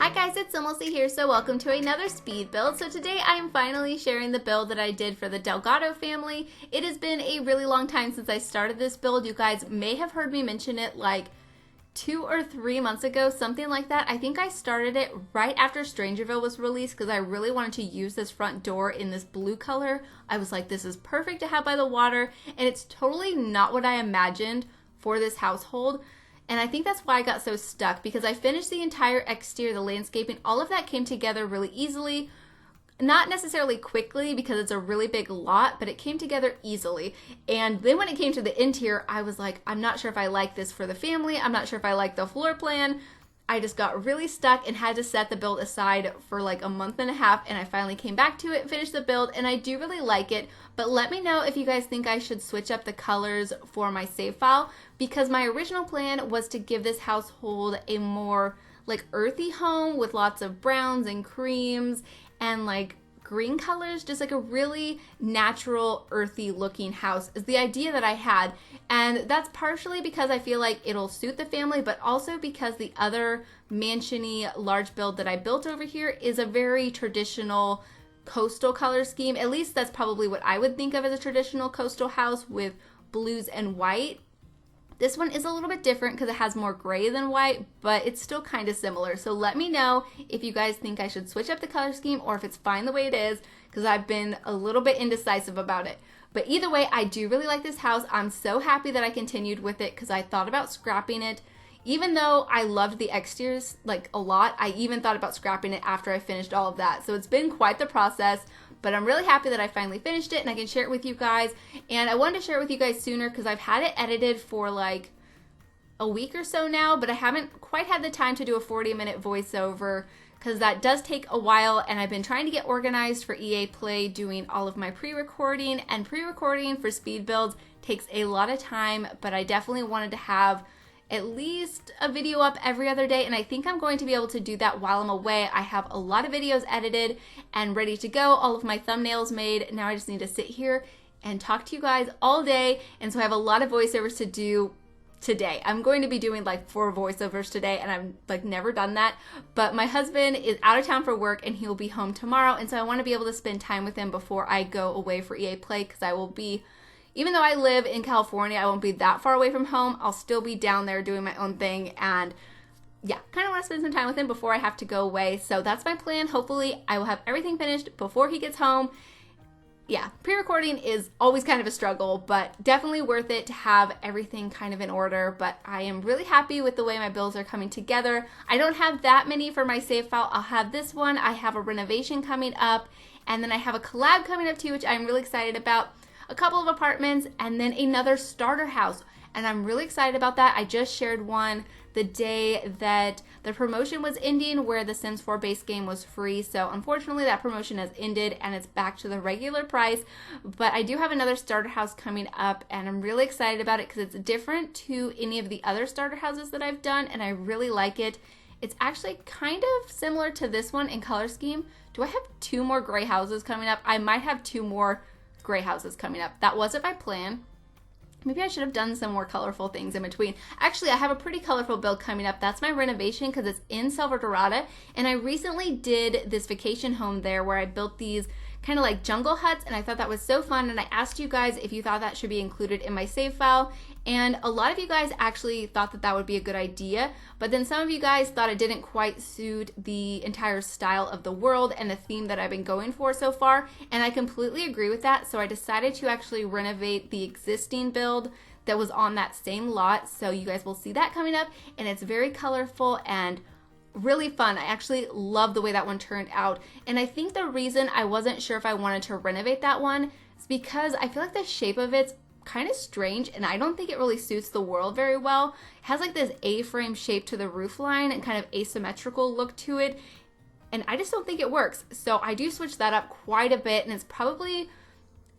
Hi guys, it's SimLicy here, so welcome to another speed build. So today I am finally sharing the build that I did for the Delgado family. It has been a really long time since I started this build. You guys may have heard me mention it like 2 or 3 months ago, something like that. I think I started it right after Strangerville was released because I really wanted to use this front door in this blue color. I was like, this is perfect to have by the water, and it's totally not what I imagined for this household. And I think that's why I got so stuck, because I finished the entire exterior, the landscaping, all of that came together really easily. Not necessarily quickly because it's a really big lot, but it came together easily. And then when it came to the interior, I was like, I'm not sure if I like this for the family. I'm not sure if I like the floor plan. I just got really stuck and had to set the build aside for like a month and a half, and I finally came back to it, finished the build, and I do really like it. But let me know if you guys think I should switch up the colors for my save file, because my original plan was to give this household a more like earthy home with lots of browns and creams and like green colors, just like a really natural earthy looking house is the idea that I had. And that's partially because I feel like it'll suit the family, but also because the other mansion-y large build that I built over here is a very traditional coastal color scheme. At least that's probably what I would think of as a traditional coastal house with blues and white. This one is a little bit different because it has more gray than white, but it's still kind of similar. So let me know if you guys think I should switch up the color scheme or if it's fine the way it is, because I've been a little bit indecisive about it. But either way, I do really like this house. I'm so happy that I continued with it because I thought about scrapping it. Even though I loved the exteriors like a lot, I even thought about scrapping it after I finished all of that. So it's been quite the process, but I'm really happy that I finally finished it and I can share it with you guys. And I wanted to share it with you guys sooner because I've had it edited for like a week or so now, but I haven't quite had the time to do a 40-minute voiceover because that does take a while, and I've been trying to get organized for EA Play, doing all of my pre-recording, and pre-recording for speed builds takes a lot of time, but I definitely wanted to have at least a video up every other day, and I think I'm going to be able to do that while I'm away. I have a lot of videos edited and ready to go, all of my thumbnails made. Now I just need to sit here and talk to you guys all day, and so I have a lot of voiceovers to do today. I'm going to be doing like 4 voiceovers today, and I've like never done that, but my husband is out of town for work and he'll be home tomorrow, and so I want to be able to spend time with him before I go away for EA Play, because I will be, even though I live in California, I won't be that far away from home. I'll still be down there doing my own thing, and yeah, kind of want to spend some time with him before I have to go away. So that's my plan. Hopefully I will have everything finished before he gets home. Yeah, pre-recording is always kind of a struggle, but definitely worth it to have everything kind of in order. But I am really happy with the way my builds are coming together. I don't have that many for my save file. I'll have this one. I have a renovation coming up, and then I have a collab coming up too, which I'm really excited about. A couple of apartments, and then another starter house, and I'm really excited about that. I just shared one the day that the promotion was ending where the Sims 4 base game was free, so unfortunately that promotion has ended and it's back to the regular price. But I do have another starter house coming up, and I'm really excited about it because it's different to any of the other starter houses that I've done, and I really like it. It's actually kind of similar to this one in color scheme. Do I have 2 more gray houses coming up? I might have 2 more gray houses coming up. That wasn't my plan. Maybe I should have done some more colorful things in between. Actually, I have a pretty colorful build coming up. That's my renovation because it's in Selva Dorada, and I recently did this vacation home there where I built these kind of like jungle huts, and I thought that was so fun, and I asked you guys if you thought that should be included in my save file, and a lot of you guys actually thought that that would be a good idea, but then some of you guys thought it didn't quite suit the entire style of the world and the theme that I've been going for so far, and I completely agree with that. So I decided to actually renovate the existing build that was on that same lot, so you guys will see that coming up, and it's very colorful and really fun. I actually love the way that one turned out, and I think the reason I wasn't sure if I wanted to renovate that one is because I feel like the shape of it's kind of strange, and I don't think it really suits the world very well. It has like this A-frame shape to the roof line and kind of asymmetrical look to it, and I just don't think it works. So I do switch that up quite a bit, and it's probably,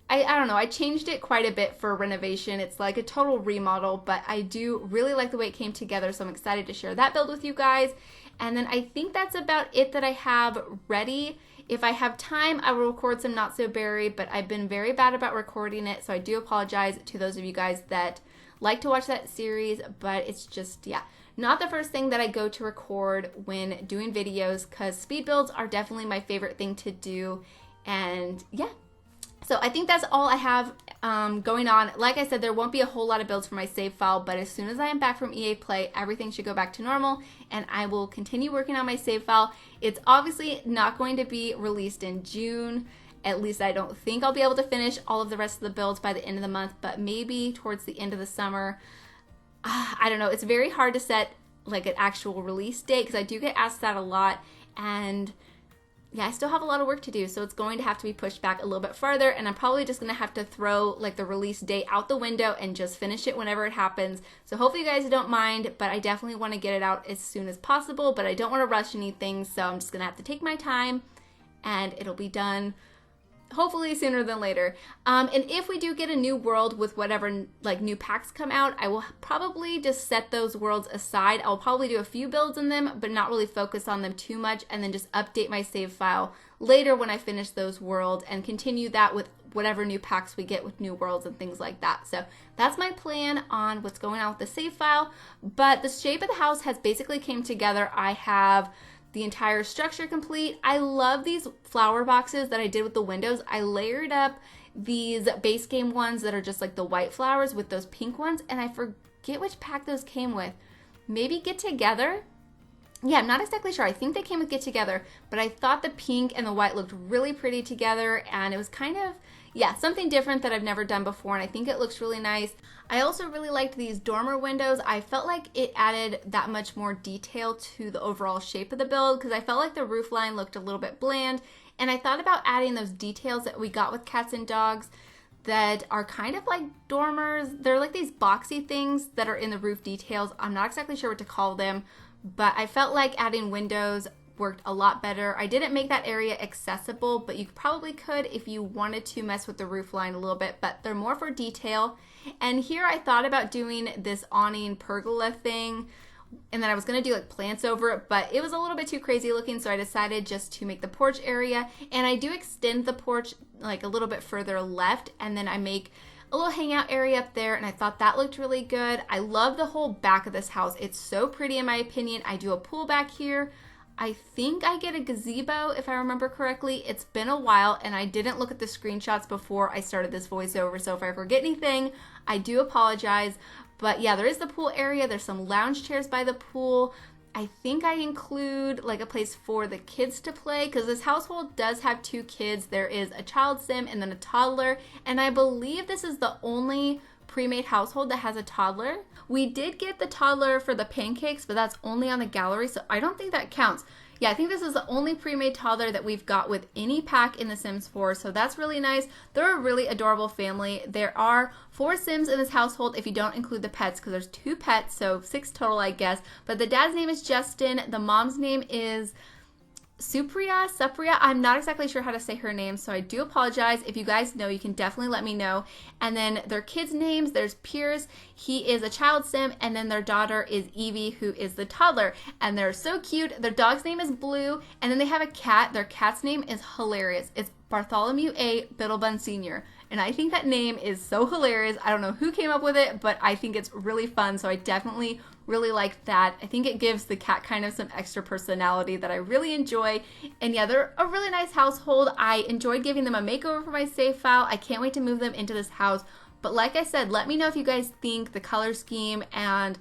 I don't know, I changed it quite a bit for renovation. It's like a total remodel, but I do really like the way it came together, so I'm excited to share that build with you guys. And then I think that's about it that I have ready. If I have time, I will record some Not So Berry, but I've been very bad about recording it, so I do apologize to those of you guys that like to watch that series, but it's just, yeah, not the first thing that I go to record when doing videos, because speed builds are definitely my favorite thing to do. And yeah, so I think that's all I have going on. Like I said, there won't be a whole lot of builds for my save file, but as soon as I am back from EA Play, everything should go back to normal and I will continue working on my save file. It's obviously not going to be released in June. At least I don't think I'll be able to finish all of the rest of the builds by the end of the month, but maybe towards the end of the summer. I don't know. It's very hard to set like an actual release date because I do get asked that a lot, and yeah, I still have a lot of work to do, so it's going to have to be pushed back a little bit farther, and I'm probably just going to have to throw like the release date out the window and just finish it whenever it happens. So hopefully you guys don't mind, but I definitely want to get it out as soon as possible, but I don't want to rush anything, so I'm just going to have to take my time and it'll be done hopefully sooner than later. And if we do get a new world with whatever like new packs come out, I will probably just set those worlds aside. I'll probably do a few builds in them, but not really focus on them too much, and then just update my save file later when I finish those worlds and continue that with whatever new packs we get with new worlds and things like that. So that's my plan on what's going on with the save file. But the shape of the house has basically came together. I have the entire structure complete. I love these flower boxes that I did with the windows. I layered up these base game ones that are just like the white flowers with those pink ones, and I forget which pack those came with. Maybe Get Together? Yeah, I'm not exactly sure. I think they came with Get Together, but I thought the pink and the white looked really pretty together, and it was kind of, yeah, something different that I've never done before, and I think it looks really nice. I also really liked these dormer windows. I felt like it added that much more detail to the overall shape of the build because I felt like the roof line looked a little bit bland, and I thought about adding those details that we got with cats and dogs that are kind of like dormers. They're like these boxy things that are in the roof details. I'm not exactly sure what to call them, but I felt like adding windows worked a lot better. I didn't make that area accessible, but you probably could if you wanted to mess with the roof line a little bit, but they're more for detail. And here I thought about doing this awning pergola thing, and then I was going to do like plants over it, but it was a little bit too crazy looking, so I decided just to make the porch area. And I do extend the porch like a little bit further left, and then I make a little hangout area up there, and I thought that looked really good. I love the whole back of this house. It's so pretty in my opinion. I do a pool back here. I think I get a gazebo if I remember correctly. It's been a while and I didn't look at the screenshots before I started this voiceover, so if I forget anything, I do apologize. But yeah, there is the pool area. There's some lounge chairs by the pool. I think I include like a place for the kids to play because this household does have 2 kids. There is a child sim and then a toddler, and I believe this is the only pre-made household that has a toddler. We did get the toddler for the pancakes, but that's only on the gallery, so I don't think that counts. Yeah, I think this is the only pre-made toddler that we've got with any pack in The Sims 4, so that's really nice. They're a really adorable family. There are 4 Sims in this household if you don't include the pets, because there's 2 pets, so 6 total, I guess. But the dad's name is Justin. The mom's name is Supriya. I'm not exactly sure how to say her name, so I do apologize. If you guys know, you can definitely let me know. And then their kids' names, there's Pierce, he is a child sim, and then their daughter is Evie, who is the toddler. And they're so cute. Their dog's name is Blue, and then they have a cat. Their cat's name is hilarious. It's Bartholomew A. Bittlebun Sr., and I think that name is so hilarious. I don't know who came up with it, but I think it's really fun, so I definitely really like that. I think it gives the cat kind of some extra personality that I really enjoy. And yeah, they're a really nice household. I enjoyed giving them a makeover for my save file. I can't wait to move them into this house. But like I said, let me know if you guys think the color scheme and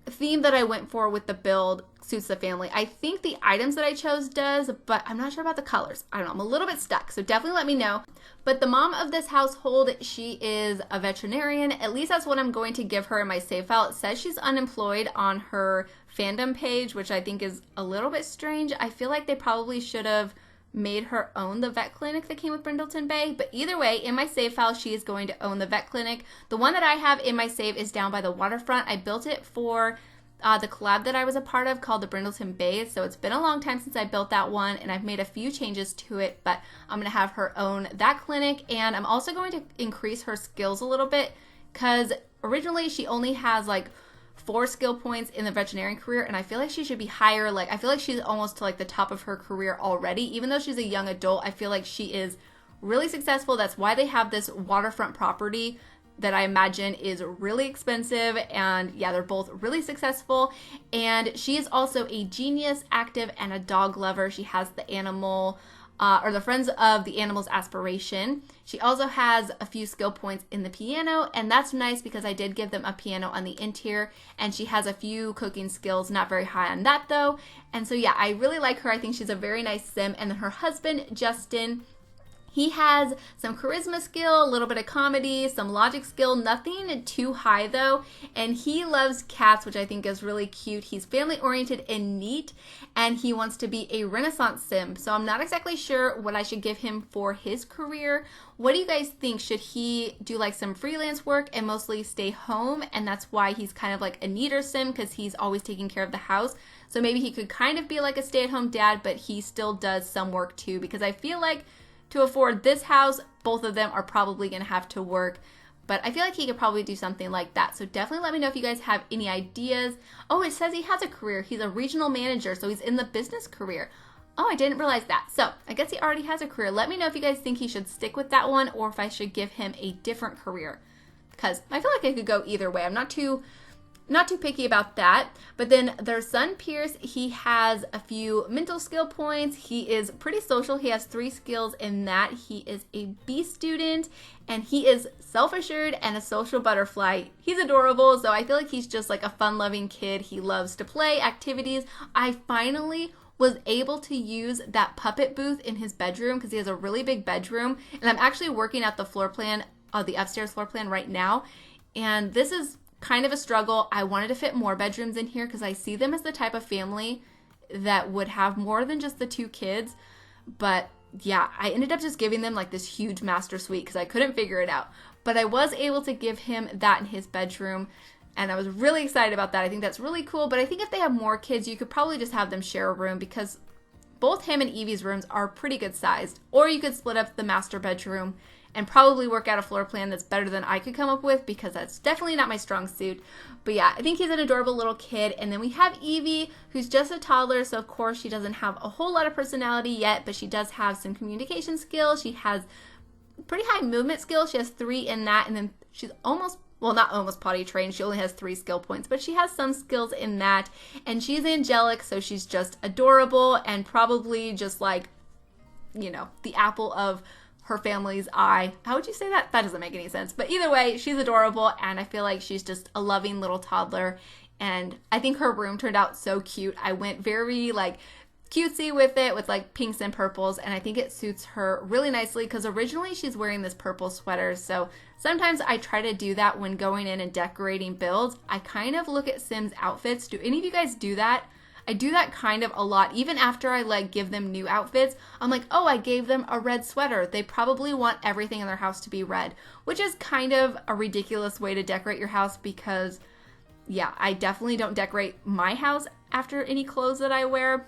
theme that I went for with the build suits the family. I think the items that I chose does, but I'm not sure about the colors. I don't know. I'm a little bit stuck, so definitely let me know. But the mom of this household, she is a veterinarian. At least that's what I'm going to give her in my save file. It says she's unemployed on her fandom page, which I think is a little bit strange. I feel like they probably should have made her own the vet clinic that came with Brindleton Bay. But either way, in my save file, she is going to own the vet clinic. The one that I have in my save is down by the waterfront. I built it for the collab that I was a part of called the Brindleton Bay. So it's been a long time since I built that one, and I've made a few changes to it, but I'm going to have her own that clinic. And I'm also going to increase her skills a little bit because originally she only has like 4 skill points in the veterinarian career, and I feel like she should be higher. Like, I feel like she's almost to like the top of her career already. Even though she's a young adult, I feel like she is really successful. That's why they have this waterfront property that I imagine is really expensive, and yeah, they're both really successful. And she is also a genius, active, and a dog lover. She has the animal or the Friends of the Animals aspiration. She also has a few skill points in the piano, and that's nice because I did give them a piano on the interior, and she has a few cooking skills, not very high on that though. And so yeah, I really like her. I think she's a very nice sim. And then her husband, Justin, he has some charisma skill, a little bit of comedy, some logic skill, nothing too high though. And he loves cats, which I think is really cute. He's family oriented and neat, and he wants to be a Renaissance sim. So I'm not exactly sure what I should give him for his career. What do you guys think? Should he do like some freelance work and mostly stay home? And that's why he's kind of like a neater sim, because he's always taking care of the house. So maybe he could kind of be like a stay-at-home dad, but he still does some work too, because I feel like to afford this house, both of them are probably going to have to work. But I feel like he could probably do something like that. So definitely let me know if you guys have any ideas. Oh, it says he has a career. He's a regional manager, so he's in the business career. Oh, I didn't realize that. So I guess he already has a career. Let me know if you guys think he should stick with that one, or if I should give him a different career, because I feel like I could go either way. I'm not too picky about that. But then their son, Pierce, he has a few mental skill points. He is pretty social. He has 3 skills in that. He is a B student, and he is self-assured and a social butterfly. He's adorable, so I feel like he's just like a fun-loving kid. He loves to play activities. I finally was able to use that puppet booth in his bedroom, because he has a really big bedroom, and I'm actually working out the floor plan, the upstairs floor plan right now, and this is kind of a struggle. I wanted to fit more bedrooms in here because I see them as the type of family that would have more than just the 2 kids. But yeah, I ended up just giving them like this huge master suite because I couldn't figure it out. But I was able to give him that in his bedroom, and I was really excited about that. I think that's really cool. But I think if they have more kids, you could probably just have them share a room, because both him and Evie's rooms are pretty good sized. Or you could split up the master bedroom and probably work out a floor plan that's better than I could come up with, because that's definitely not my strong suit. But yeah, I think he's an adorable little kid. And then we have Evie, who's just a toddler, so of course she doesn't have a whole lot of personality yet, but she does have some communication skills. She has pretty high movement skills. She has 3 in that, and then she's not almost potty trained. She only has 3 skill points, but she has some skills in that. And she's angelic, so she's just adorable, and probably just like, you know, the apple of her family's eye. How would you say that? That doesn't make any sense. But either way, she's adorable, and I feel like she's just a loving little toddler. And I think her room turned out so cute. I went very like cutesy with it, with like pinks and purples, and I think it suits her really nicely, because originally she's wearing this purple sweater. So sometimes I try to do that when going in and decorating builds. I kind of look at Sims outfits. Do any of you guys do that? I do that kind of a lot. Even after I like give them new outfits, I'm like, oh, I gave them a red sweater. They probably want everything in their house to be red, which is kind of a ridiculous way to decorate your house, because yeah, I definitely don't decorate my house after any clothes that I wear.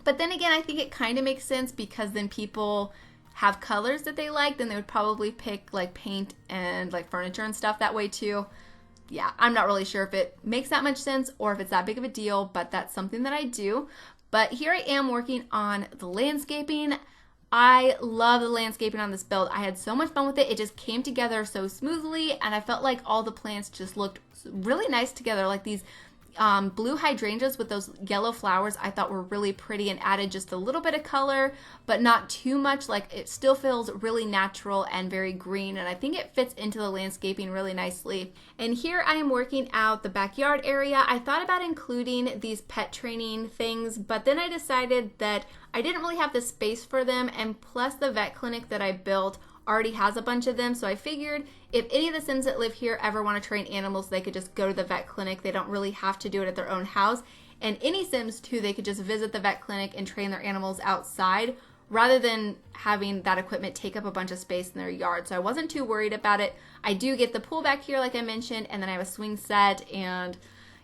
But then again, I think it kind of makes sense, because then people have colors that they like, then they would probably pick like paint and like furniture and stuff that way too. Yeah, I'm not really sure if it makes that much sense or if it's that big of a deal, but that's something that I do. But here I am working on the landscaping. I love the landscaping on this build. I had so much fun with it. It just came together so smoothly, and I felt like all the plants just looked really nice together. Like these blue hydrangeas with those yellow flowers I thought were really pretty and added just a little bit of color, but not too much. Like it still feels really natural and very green, and I think it fits into the landscaping really nicely. And here I am working out the backyard area. I thought about including these pet training things, but then I decided that I didn't really have the space for them, and plus the vet clinic that I built already has a bunch of them, so I figured if any of the Sims that live here ever want to train animals, they could just go to the vet clinic. They don't really have to do it at their own house. And any Sims too, they could just visit the vet clinic and train their animals outside, rather than having that equipment take up a bunch of space in their yard. So I wasn't too worried about it. I do get the pool back here like I mentioned, and then I have a swing set, and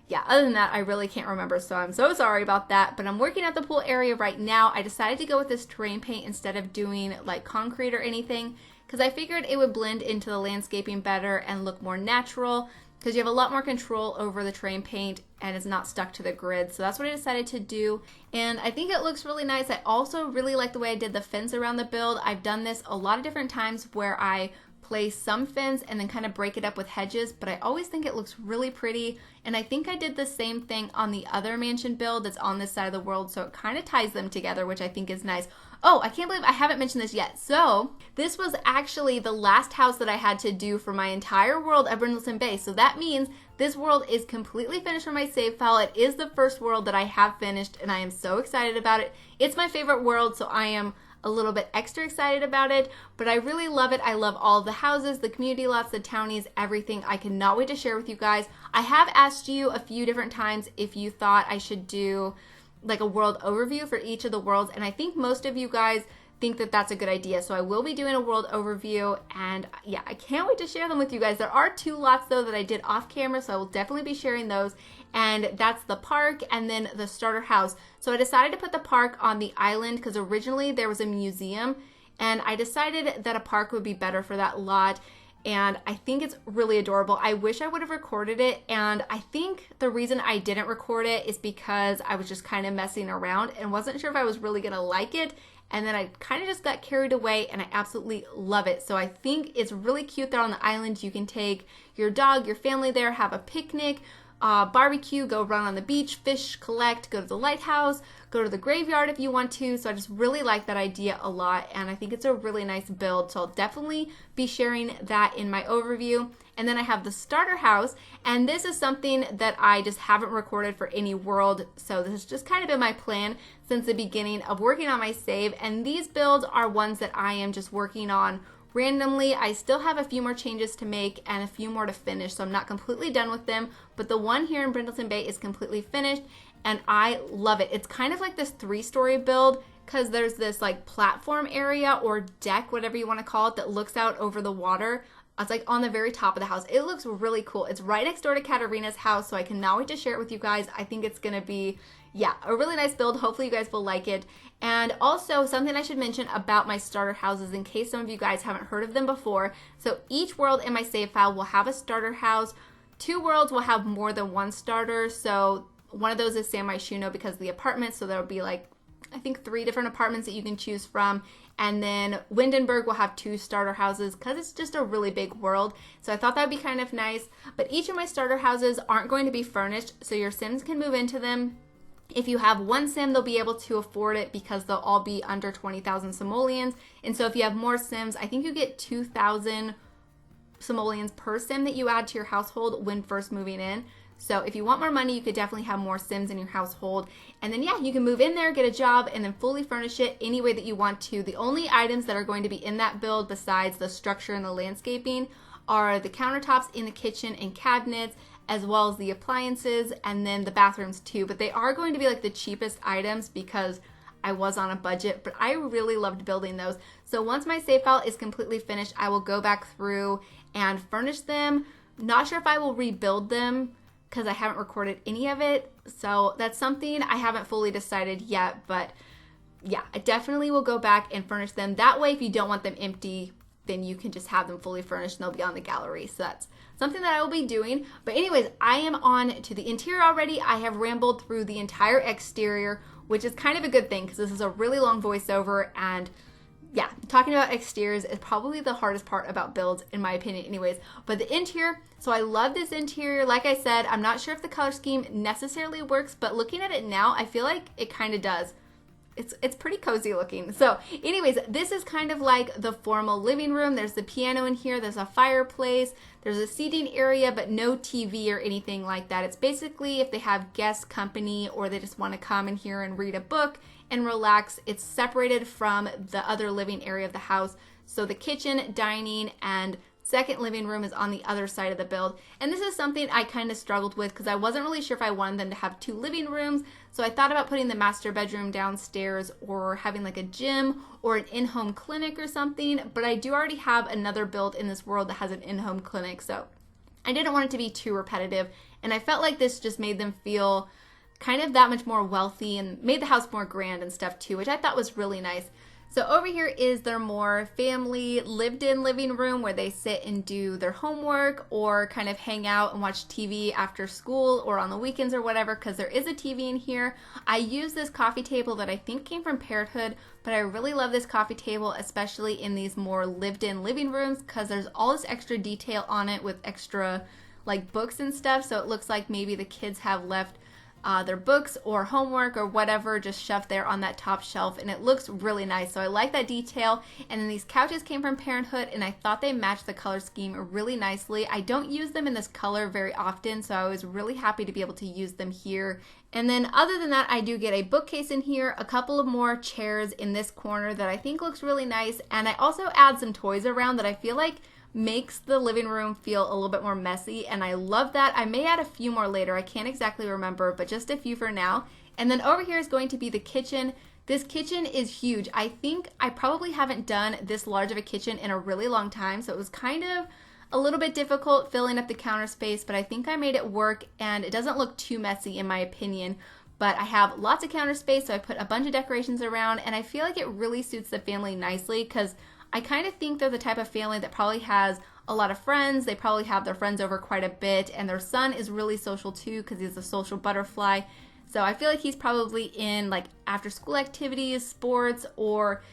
yeah, other than that, I really can't remember, so I'm so sorry about that. But I'm working at the pool area right now. I decided to go with this terrain paint instead of doing like concrete or anything, because I figured it would blend into the landscaping better and look more natural, because you have a lot more control over the terrain paint and it's not stuck to the grid. So that's what I decided to do, and I think it looks really nice. I also really like the way I did the fence around the build. I've done this a lot of different times where I place some fence and then kind of break it up with hedges, but I always think it looks really pretty. And I think I did the same thing on the other mansion build that's on this side of the world, so it kind of ties them together, which I think is nice. Oh, I can't believe I haven't mentioned this yet. So this was actually the last house that I had to do for my entire world at Brindleton Bay. So that means this world is completely finished for my save file. It is the first world that I have finished, and I am so excited about it. It's my favorite world, so I am a little bit extra excited about it, but I really love it. I love all of the houses, the community lots, the townies, everything. I cannot wait to share with you guys. I have asked you a few different times if you thought I should do like a world overview for each of the worlds, and I think most of you guys think that that's a good idea. So I will be doing a world overview, and yeah, I can't wait to share them with you guys. There are 2 lots though that I did off camera, so I will definitely be sharing those. And that's the park and then the starter house. So I decided to put the park on the island because originally there was a museum, and I decided that a park would be better for that lot. And I think it's really adorable. I wish I would have recorded it, and I think the reason I didn't record it is because I was just kind of messing around and wasn't sure if I was really gonna like it. And then I kind of just got carried away, and I absolutely love it. So I think it's really cute there on the island. You can take your dog, your family there, have a picnic, barbecue, go run on the beach, fish, collect, go to the lighthouse, go to the graveyard if you want to. So I just really like that idea a lot, and I think it's a really nice build. So I'll definitely be sharing that in my overview. And then I have the starter house, and this is something that I just haven't recorded for any world. So this has just kind of been my plan since the beginning of working on my save. And these builds are ones that I am just working on randomly. I still have a few more changes to make and a few more to finish, so I'm not completely done with them. But the one here in Brindleton Bay is completely finished, and I love it. It's kind of like this 3-story build because there's this like platform area or deck, whatever you want to call it, that looks out over the water. It's like on the very top of the house. It looks really cool. It's right next door to Katarina's house, so I cannot wait to share it with you guys. I think it's gonna be, yeah, a really nice build. Hopefully you guys will like it. And also something I should mention about my starter houses in case some of you guys haven't heard of them before. So each world in my save file will have a starter house. 2 worlds will have more than 1 starter. So one of those is San Myshuno because of the apartments. So there'll be like, I think 3 different apartments that you can choose from. And then Windenburg will have 2 starter houses because it's just a really big world. So I thought that would be kind of nice. But each of my starter houses aren't going to be furnished, so your Sims can move into them. If you have 1 Sim, they'll be able to afford it because they'll all be under 20,000 simoleons. And so if you have more Sims, I think you get 2,000 simoleons per Sim that you add to your household when first moving in. So if you want more money, you could definitely have more Sims in your household. And then yeah, you can move in there, get a job, and then fully furnish it any way that you want to. The only items that are going to be in that build besides the structure and the landscaping are the countertops in the kitchen and cabinets, as well as the appliances, and then the bathrooms too. But they are going to be like the cheapest items because I was on a budget, but I really loved building those. So once my save file is completely finished, I will go back through and furnish them. Not sure if I will rebuild them because I haven't recorded any of it. So that's something I haven't fully decided yet, but yeah, I definitely will go back and furnish them. That way, if you don't want them empty, then you can just have them fully furnished and they'll be on the gallery. So that's something that I will be doing. But anyways, I am on to the interior already. I have rambled through the entire exterior, which is kind of a good thing because this is a really long voiceover, and yeah, talking about exteriors is probably the hardest part about builds in my opinion anyways. But the interior, so I love this interior. Like I said, I'm not sure if the color scheme necessarily works, but looking at it now, I feel like it kind of does. It's pretty cozy looking. So anyways, this is kind of like the formal living room. There's the piano in here, there's a fireplace, there's a seating area, but no TV or anything like that. It's basically if they have guest company or they just want to come in here and read a book and relax. It's separated from the other living area of the house. So the kitchen, dining, and second living room is on the other side of the build. And this is something I kind of struggled with because I wasn't really sure if I wanted them to have 2 living rooms. So I thought about putting the master bedroom downstairs or having like a gym or an in-home clinic or something. But I do already have another build in this world that has an in-home clinic. So I didn't want it to be too repetitive. And I felt like this just made them feel kind of that much more wealthy and made the house more grand and stuff too, which I thought was really nice. So over here is their more family lived-in living room where they sit and do their homework or kind of hang out and watch TV after school or on the weekends or whatever, because there is a TV in here. I use this coffee table that I think came from Parenthood, but I really love this coffee table, especially in these more lived-in living rooms, because there's all this extra detail on it with extra like books and stuff, so it looks like maybe the kids have left their books or homework or whatever just shoved there on that top shelf, and it looks really nice. So I like that detail. And then these couches came from Parenthood, and I thought they matched the color scheme really nicely. I don't use them in this color very often, so I was really happy to be able to use them here. And then other than that, I do get a bookcase in here, a couple of more chairs in this corner that I think looks really nice, and I also add some toys around that I feel like makes the living room feel a little bit more messy, and I love that. I may add a few more later, I can't exactly remember, but just a few for now. And then over here is going to be the kitchen. This kitchen is huge. I think I probably haven't done this large of a kitchen in a really long time, so it was kind of a little bit difficult filling up the counter space, but I think I made it work, and it doesn't look too messy in my opinion. But I have lots of counter space, so I put a bunch of decorations around, and I feel like it really suits the family nicely, because I kind of think they're the type of family that probably has a lot of friends. They probably have their friends over quite a bit, and their son is really social too because he's a social butterfly. So I feel like he's probably in like after school activities, sports, or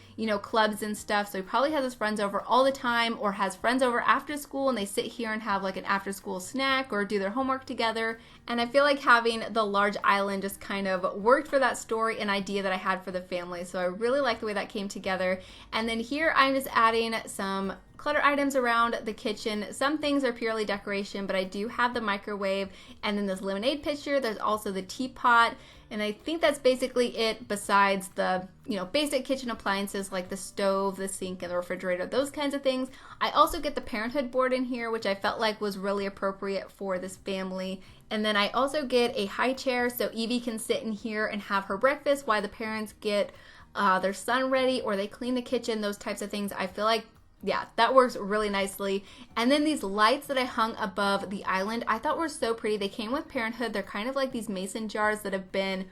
clubs and stuff. So he probably has his friends over all the time, or has friends over after school and they sit here and have like an after school snack or do their homework together. And I feel like having the large island just kind of worked for that story and idea that I had for the family. So I really like the way that came together. And then here I'm just adding some clutter items around the kitchen. Some things are purely decoration, but I do have the microwave and then this lemonade pitcher. There's also the teapot, and I think that's basically it besides the basic kitchen appliances like the stove, the sink, and the refrigerator, those kinds of things. I also get the Parenthood board in here, which I felt like was really appropriate for this family. And then I also get a high chair so Evie can sit in here and have her breakfast while the parents get their son ready or they clean the kitchen, those types of things. I feel like, yeah, that works really nicely. And then these lights that I hung above the island, I thought were so pretty. They came with Parenthood. They're kind of like these mason jars that have been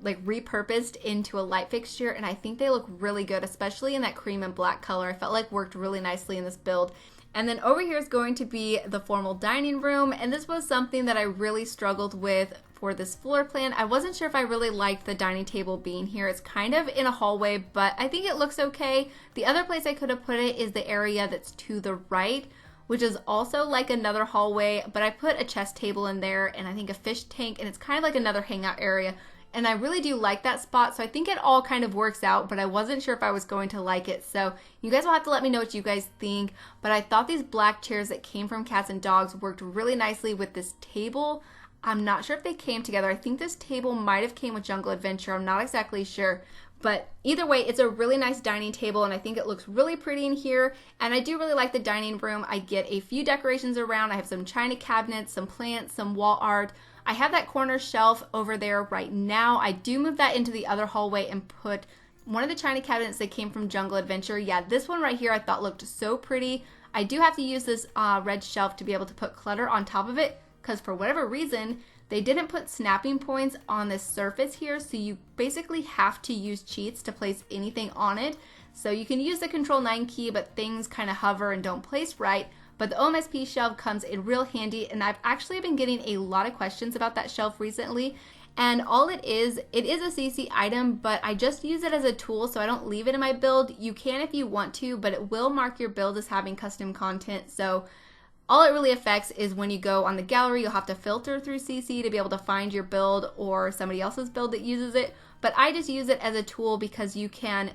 like repurposed into a light fixture, and I think they look really good, especially in that cream and black color. I felt like worked really nicely in this build. And then over here is going to be the formal dining room, and this was something that I really struggled with for this floor plan. I wasn't sure if I really liked the dining table being here. It's kind of in a hallway, but I think it looks okay. The other place I could have put it is the area that's to the right, which is also like another hallway, but I put a chess table in there and I think a fish tank, and it's kind of like another hangout area. And I really do like that spot, so I think it all kind of works out, but I wasn't sure if I was going to like it. So you guys will have to let me know what you guys think. But I thought these black chairs that came from Cats and Dogs worked really nicely with this table. I'm not sure if they came together. I think this table might have came with Jungle Adventure. I'm not exactly sure. But either way, it's a really nice dining table, and I think it looks really pretty in here. And I do really like the dining room. I get a few decorations around. I have some china cabinets, some plants, some wall art. I have that corner shelf over there right now. I do move that into the other hallway and put one of the china cabinets that came from Jungle Adventure. Yeah, this one right here I thought looked so pretty. I do have to use this red shelf to be able to put clutter on top of it, because for whatever reason, they didn't put snapping points on this surface here, so you basically have to use cheats to place anything on it. So you can use the Control 9 key, but things kind of hover and don't place right. But the OMSP shelf comes in real handy, and I've actually been getting a lot of questions about that shelf recently. And all it is a CC item, but I just use it as a tool, so I don't leave it in my build. You can if you want to, but it will mark your build as having custom content. So all it really affects is when you go on the gallery, you'll have to filter through CC to be able to find your build or somebody else's build that uses it. But I just use it as a tool because you can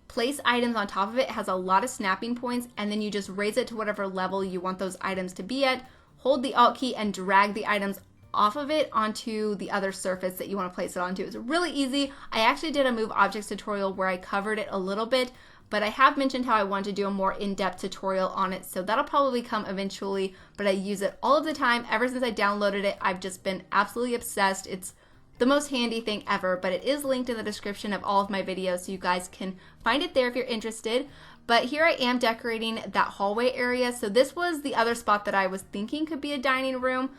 place items on top of it. It has a lot of snapping points, and then you just raise it to whatever level you want those items to be at, hold the Alt key, and drag the items off of it onto the other surface that you want to place it onto. It's really easy. I actually did a Move Objects tutorial where I covered it a little bit, but I have mentioned how I want to do a more in-depth tutorial on it, so that'll probably come eventually, but I use it all of the time. Ever since I downloaded it, I've just been absolutely obsessed. It's the most handy thing ever, but it is linked in the description of all of my videos, so you guys can find it there if you're interested. But here I am decorating that hallway area. So this was the other spot that I was thinking could be a dining room,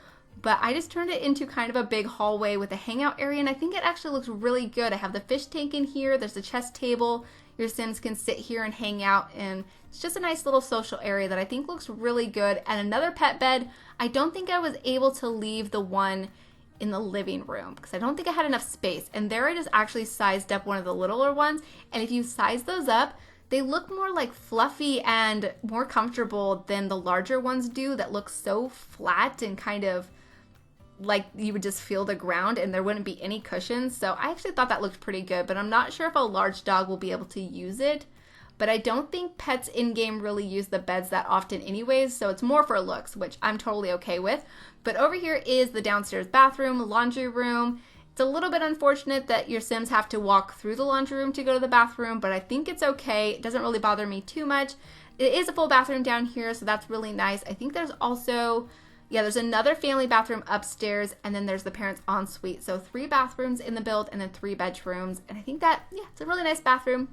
but I just turned it into kind of a big hallway with a hangout area, and I think it actually looks really good. I have the fish tank in here, there's a chess table, your Sims can sit here and hang out, and it's just a nice little social area that I think looks really good. And another pet bed. I don't think I was able to leave the one in the living room because I don't think I had enough space, and there I just actually sized up one of the littler ones, and if you size those up, they look more like fluffy and more comfortable than the larger ones do that look so flat and kind of like you would just feel the ground and there wouldn't be any cushions. So I actually thought that looked pretty good, but I'm not sure if a large dog will be able to use it. But I don't think pets in-game really use the beds that often anyways, so it's more for looks, which I'm totally okay with. But over here is the downstairs bathroom, laundry room. It's a little bit unfortunate that your Sims have to walk through the laundry room to go to the bathroom, but I think it's okay. It doesn't really bother me too much. It is a full bathroom down here, so that's really nice. I think there's also, there's another family bathroom upstairs, and then there's the parents' ensuite. So 3 bathrooms in the build and then 3 bedrooms. And I think that, it's a really nice bathroom.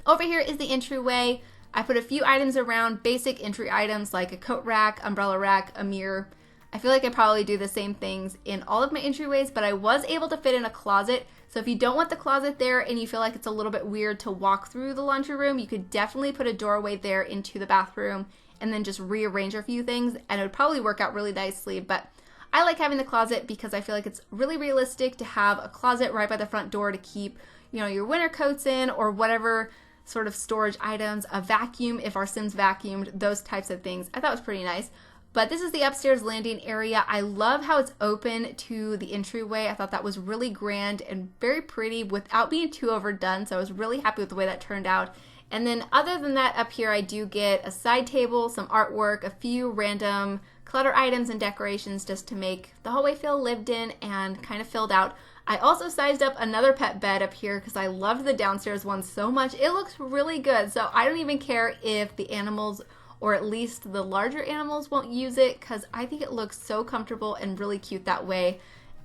Over here is the entryway. I put a few items around, basic entry items like a coat rack, umbrella rack, a mirror. I feel like I probably do the same things in all of my entryways, but I was able to fit in a closet. So if you don't want the closet there and you feel like it's a little bit weird to walk through the laundry room, you could definitely put a doorway there into the bathroom and then just rearrange a few things, and it would probably work out really nicely. But I like having the closet because I feel like it's really realistic to have a closet right by the front door to keep, your winter coats in or whatever sort of storage items, a vacuum if our Sims vacuumed, those types of things. I thought it was pretty nice. But this is the upstairs landing area. I love how it's open to the entryway. I thought that was really grand and very pretty without being too overdone. So I was really happy with the way that turned out. And then other than that, up here I do get a side table, some artwork, a few random clutter items and decorations just to make the hallway feel lived in and kind of filled out. I also sized up another pet bed up here because I loved the downstairs one so much. It looks really good. So I don't even care if the animals, or at least the larger animals, won't use it because I think it looks so comfortable and really cute that way.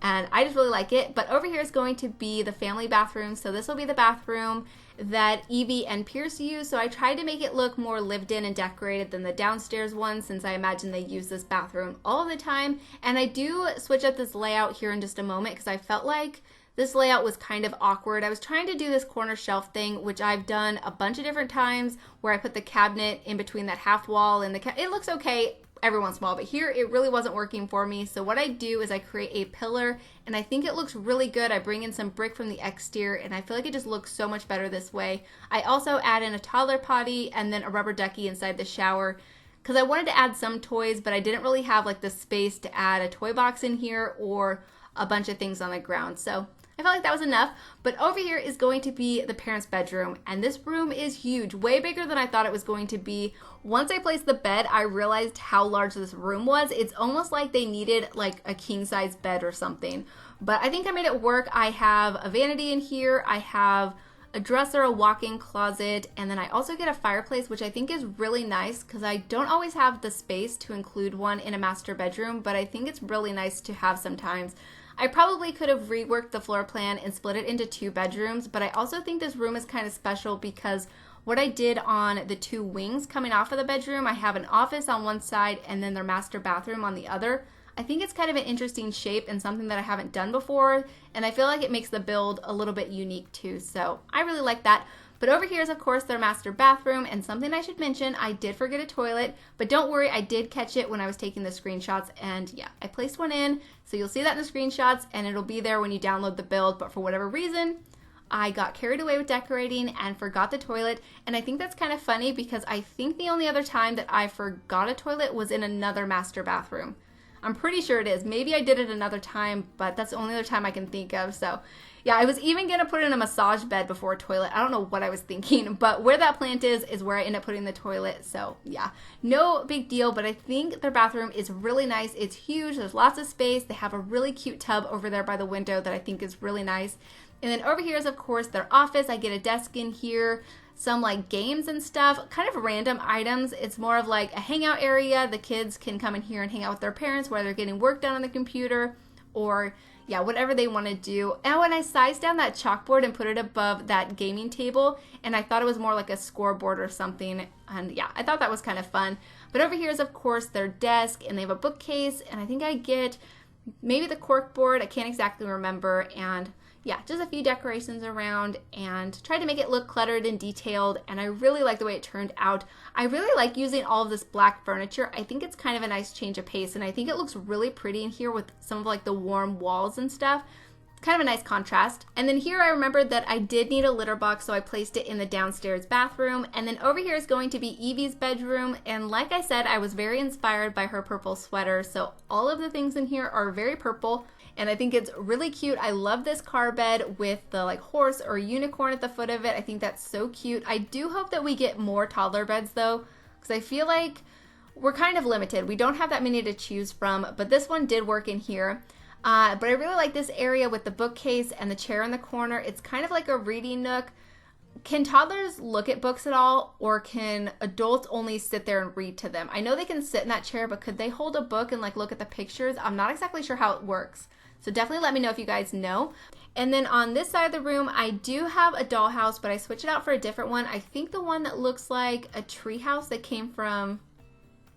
And I just really like it. But over here is going to be the family bathroom. So this will be the bathroom that Evie and Pierce use. So I tried to make it look more lived in and decorated than the downstairs one, since I imagine they use this bathroom all the time. And I do switch up this layout here in just a moment because I felt like this layout was kind of awkward. I was trying to do this corner shelf thing, which I've done a bunch of different times, where I put the cabinet in between that half wall and it looks okay every once in a while, but here it really wasn't working for me. So what I do is I create a pillar, and I think it looks really good. I bring in some brick from the exterior, and I feel like it just looks so much better this way. I also add in a toddler potty and then a rubber ducky inside the shower because I wanted to add some toys, but I didn't really have like the space to add a toy box in here or a bunch of things on the ground. So I felt like that was enough. But over here is going to be the parents' bedroom, and this room is huge, way bigger than I thought it was going to be. Once I placed the bed, I realized how large this room was. It's almost like they needed like a king-size bed or something, but I think I made it work. I have a vanity in here, I have a dresser, a walk-in closet, and then I also get a fireplace, which I think is really nice because I don't always have the space to include one in a master bedroom, but I think it's really nice to have sometimes. I probably could have reworked the floor plan and split it into 2 bedrooms, but I also think this room is kind of special because what I did on the 2 wings coming off of the bedroom, I have an office on one side and then their master bathroom on the other. I think it's kind of an interesting shape and something that I haven't done before, and I feel like it makes the build a little bit unique too, so I really like that. But over here is, of course, their master bathroom, and something I should mention, I did forget a toilet, but don't worry, I did catch it when I was taking the screenshots, and yeah, I placed one in, so you'll see that in the screenshots, and it'll be there when you download the build, but for whatever reason, I got carried away with decorating and forgot the toilet, and I think that's kind of funny because I think the only other time that I forgot a toilet was in another master bathroom. I'm pretty sure it is. Maybe I did it another time, but that's the only other time I can think of. So yeah, I was even gonna put in a massage bed before a toilet. I don't know what I was thinking, but where that plant is where I end up putting the toilet. So yeah, no big deal, but I think their bathroom is really nice. It's huge, there's lots of space. They have a really cute tub over there by the window that I think is really nice. And then over here is, of course, their office. I get a desk in here, some like games and stuff, kind of random items. It's more of like a hangout area. The kids can come in here and hang out with their parents while they're getting work done on the computer, or yeah, whatever they want to do. And when I sized down that chalkboard and put it above that gaming table, and I thought it was more like a scoreboard or something, and yeah, I thought that was kind of fun. But over here is, of course, their desk, and they have a bookcase, and I think I get maybe the cork board, I can't exactly remember, and yeah, just a few decorations around, and tried to make it look cluttered and detailed, and I really like the way it turned out. I really like using all of this black furniture. I think it's kind of a nice change of pace, and I think it looks really pretty in here with some of like the warm walls and stuff. Kind of a nice contrast. And then here I remembered that I did need a litter box, so I placed it in the downstairs bathroom. And then over here is going to be Evie's bedroom, and like I said, I was very inspired by her purple sweater, so all of the things in here are very purple. And I think it's really cute. I love this car bed with the like horse or unicorn at the foot of it. I think that's so cute. I do hope that we get more toddler beds though, because I feel like we're kind of limited. We don't have that many to choose from, but this one did work in here. But I really like this area with the bookcase and the chair in the corner. It's kind of like a reading nook. Can toddlers look at books at all, or can adults only sit there and read to them? I know they can sit in that chair, but could they hold a book and like look at the pictures? I'm not exactly sure how it works. So definitely let me know if you guys know. And then on this side of the room, I do have a dollhouse, but I switched it out for a different one. I think the one that looks like a tree house that came from,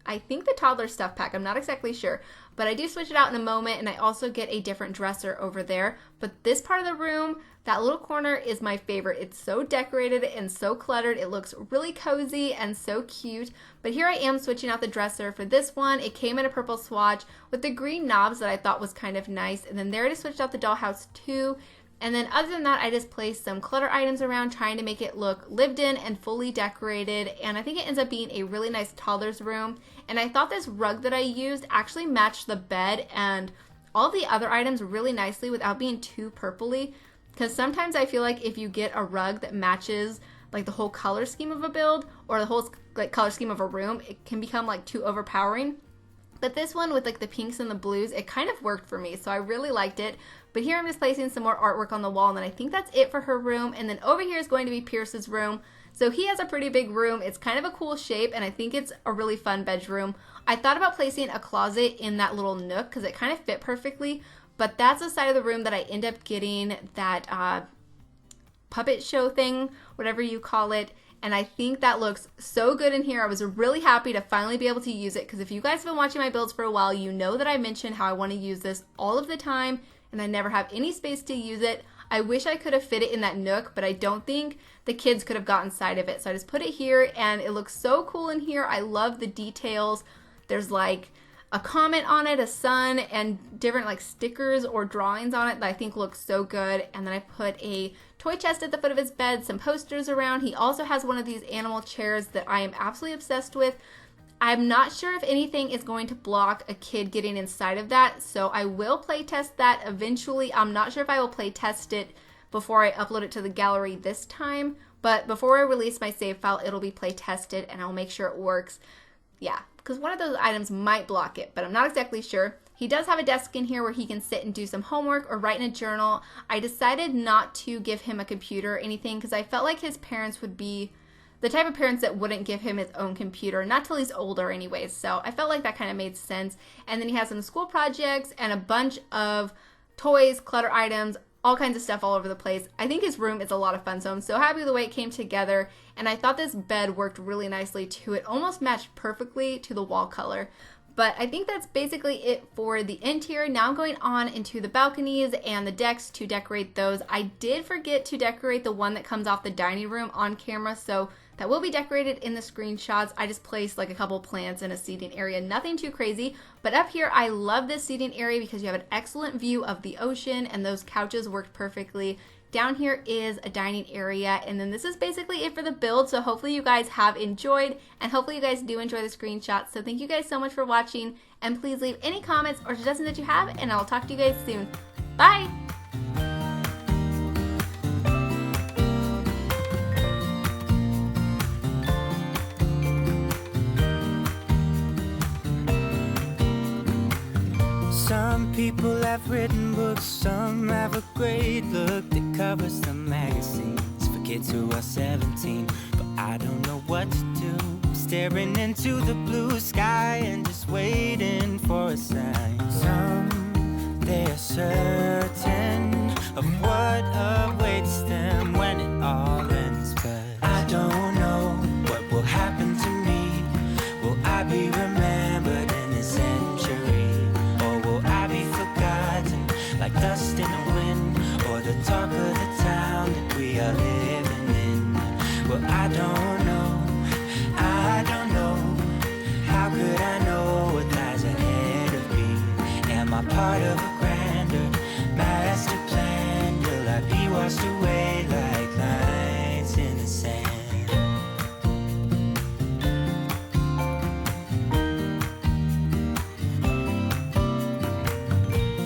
I think, the toddler stuff pack. I'm not exactly sure, but I do switch it out in a moment, and I also get a different dresser over there. But this part of the room, that little corner, is my favorite. It's so decorated and so cluttered. It looks really cozy and so cute. But here I am switching out the dresser for this one. It came in a purple swatch with the green knobs that I thought was kind of nice. And then there I just switched out the dollhouse too. And then other than that, I just placed some clutter items around, trying to make it look lived in and fully decorated. And I think it ends up being a really nice toddler's room. And I thought this rug that I used actually matched the bed and all the other items really nicely without being too purpley. Because sometimes I feel like if you get a rug that matches like the whole color scheme of a build or the whole like color scheme of a room, it can become like too overpowering. But this one with like the pinks and the blues, it kind of worked for me, so I really liked it. But here I'm just placing some more artwork on the wall, and then I think that's it for her room. And then over here is going to be Pierce's room. So he has a pretty big room. It's kind of a cool shape, and I think it's a really fun bedroom. I thought about placing a closet in that little nook because it kind of fit perfectly, but that's the side of the room that I end up getting that puppet show thing, whatever you call it. And I think that looks so good in here. I was really happy to finally be able to use it, because if you guys have been watching my builds for a while, you know that I mentioned how I want to use this all of the time, and I never have any space to use it. I wish I could have fit it in that nook, but I don't think the kids could have gotten inside of it. So I just put it here, and it looks so cool in here. I love the details. There's like a comment on it, a sun, and different like stickers or drawings on it that I think looks so good. And then I put a toy chest at the foot of his bed, some posters around. He also has one of these animal chairs that I am absolutely obsessed with. I'm not sure if anything is going to block a kid getting inside of that, so I will play test that eventually. I'm not sure if I will play test it before I upload it to the gallery this time, but before I release my save file, it'll be play tested, and I'll make sure it works. Yeah, because one of those items might block it, but I'm not exactly sure. He does have a desk in here where he can sit and do some homework or write in a journal. I decided not to give him a computer or anything because I felt like his parents would be the type of parents that wouldn't give him his own computer, not till he's older anyways, so I felt like that kind of made sense. And then he has some school projects and a bunch of toys, clutter items, all kinds of stuff all over the place. I think his room is a lot of fun, so I'm so happy with the way it came together, and I thought this bed worked really nicely too. It almost matched perfectly to the wall color. But I think that's basically it for the interior. Now I'm going on into the balconies and the decks to decorate those. I did forget to decorate the one that comes off the dining room on camera, so that will be decorated in the screenshots. I just placed like a couple plants in a seating area, nothing too crazy. But up here, I love this seating area because you have an excellent view of the ocean, and those couches worked perfectly. Down here is a dining area, and then this is basically it for the build. So hopefully you guys have enjoyed, and hopefully you guys do enjoy the screenshots. So thank you guys so much for watching, and please leave any comments or suggestions that you have, and I'll talk to you guys soon. Bye! Some people have written books, some have a great look that covers the magazines for kids who are 17. But I don't know what to do, staring into the blue sky and just waiting for a sign. Some, they are certain of what awaits them when it all ends. But I don't know what will happen to me. Will I be remembered in a century? Or will I be forgotten? part of a grander master plan? Will I be washed away like lines in the sand?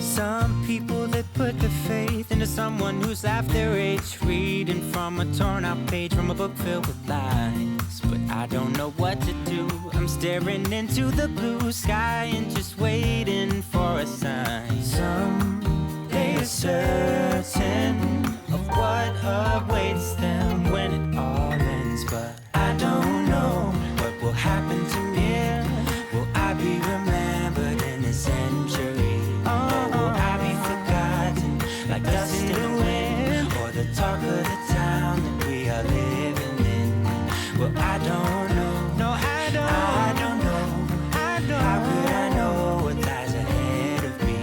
Some people that put their faith into someone who's half their age, reading from a torn out page from a book filled with lies. But I don't know what to do. I'm staring into the blue sky and just waiting for a sign. Someday is certain of what awaits them when it all ends, but I don't know what will happen to me. Will I be remembered in a century? Or will I be forgotten like dust in the wind? Or the talk of the town that we are living in? Well, I don't know. No, I don't know. How could I know what lies ahead of me?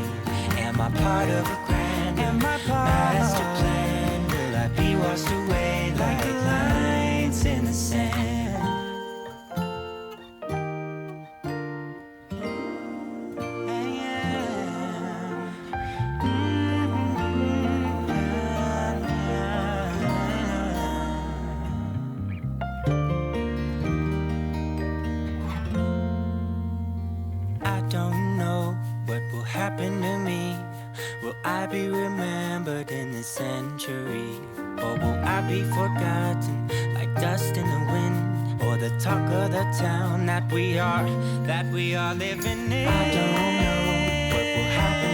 Am I part of a grander master plan? Will I be washed away like lines in the sand? I don't know what will happen to me. Will I be remembered in this century? Or will I be forgotten like dust in the wind? Or the talk of the town that we are living in? I don't know what will happen